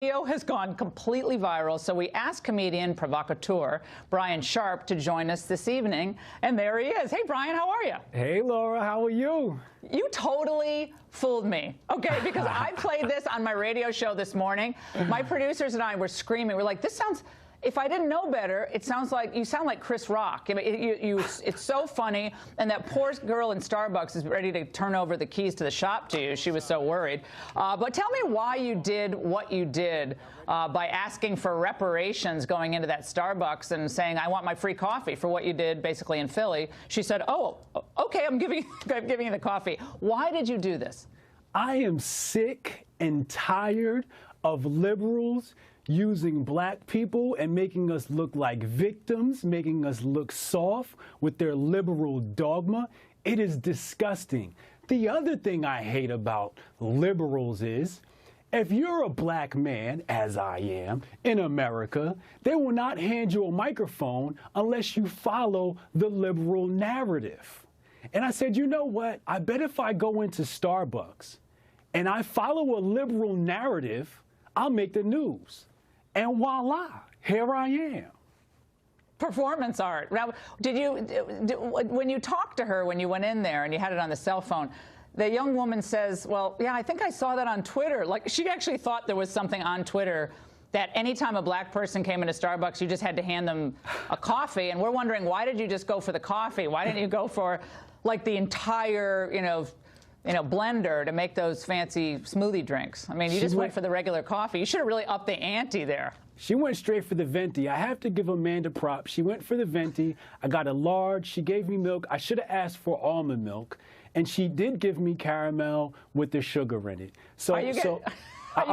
Video has gone completely viral, so we asked comedian provocateur Brian Sharp to join us this evening, and there he is. Hey, Brian, how are you? Hey, Laura, how are you? You totally fooled me, okay, because I played this on my radio show this morning. My producers and I were screaming. We're like, this sounds... If I didn't know better, it sounds like you sound like Chris Rock. I mean, it's so funny, and that poor girl in Starbucks is ready to turn over the keys to the shop to you. She was so worried. But tell me why you did what you did by asking for reparations going into that Starbucks and saying, I want my free coffee for what you did basically in Philly. She said, oh, okay, I'm giving you the coffee. Why did you do this? I am sick and tired of liberals using black people and making us look like victims, making us look soft with their liberal dogma. It is disgusting. The other thing I hate about liberals is, if you're a black man, as I am, in America, they will not hand you a microphone unless you follow the liberal narrative. And I said, you know what? I bet if I go into Starbucks and I follow a liberal narrative, I'll make the news. And voila, here I am. Performance art. Now, when you talked to her, when you went in there and you had it on the cell phone, the young woman says, well, yeah, I think I saw that on Twitter. Like, she actually thought there was something on Twitter that anytime a black person came into Starbucks, you just had to hand them a coffee. And we're wondering, why did you just go for the coffee? Why didn't you go for, like, the entire, blender to make those fancy smoothie drinks? I mean, you just went for the regular coffee. You should have really upped the ante there. She went straight for the venti. I have to give Amanda props. She went for the venti. I got a large. She gave me milk. I should have asked for almond milk. And she did give me caramel with the sugar in it. So, are you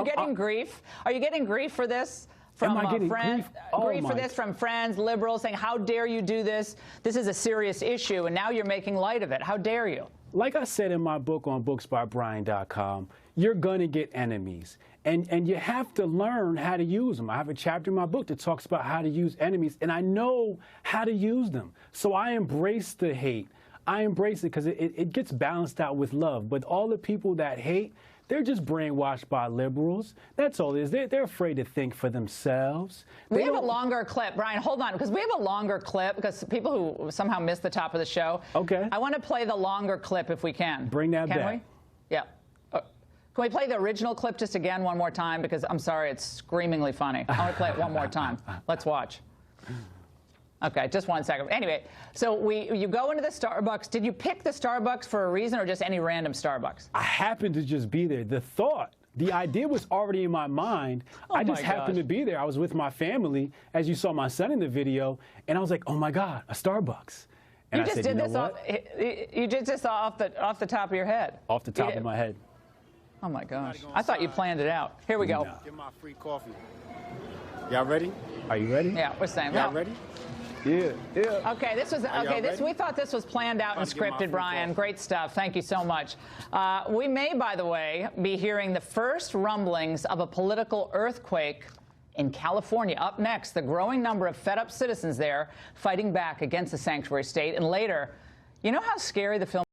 getting grief? Are you getting grief for this? From friends, grief for this from friends, liberals, saying, how dare you do this? This is a serious issue, and now you're making light of it. How dare you? Like I said in my book on booksbybrian.com, you're going to get enemies. And you have to learn how to use them. I have a chapter in my book that talks about how to use enemies, and I know how to use them. So I embrace the hate. I embrace it because it gets balanced out with love. But all the people that hate, they're just brainwashed by liberals. That's all it is. They're afraid to think for themselves. We have a longer clip. Brian, hold on, because we have a longer clip, because people who somehow missed the top of the show. Okay. I want to play the longer clip if we can. Bring that back. Can we? Yeah. Can we play the original clip just again one more time? Because I'm sorry, it's screamingly funny. I want to play it one more time. Let's watch. Okay, just 1 second. Anyway, so you go into the Starbucks. Did you pick the Starbucks for a reason or just any random Starbucks? I happened to just be there. The idea was already in my mind. I just happened to be there. I was with my family, as you saw my son in the video, and I was like, oh my God, a Starbucks. And you just did this off the top of your head. Off the top of my head. Oh my gosh. I thought you planned it out. Here we go. No. Get my free coffee. Y'all ready? Are you ready? Yeah, we're saying. Y'all ready? Yeah, yeah. Okay, we thought this was planned out and scripted, Brian. Great stuff. Thank you so much. We may, by the way, be hearing the first rumblings of a political earthquake in California. Up next, the growing number of fed-up citizens there fighting back against the sanctuary state. And later, you know how scary the film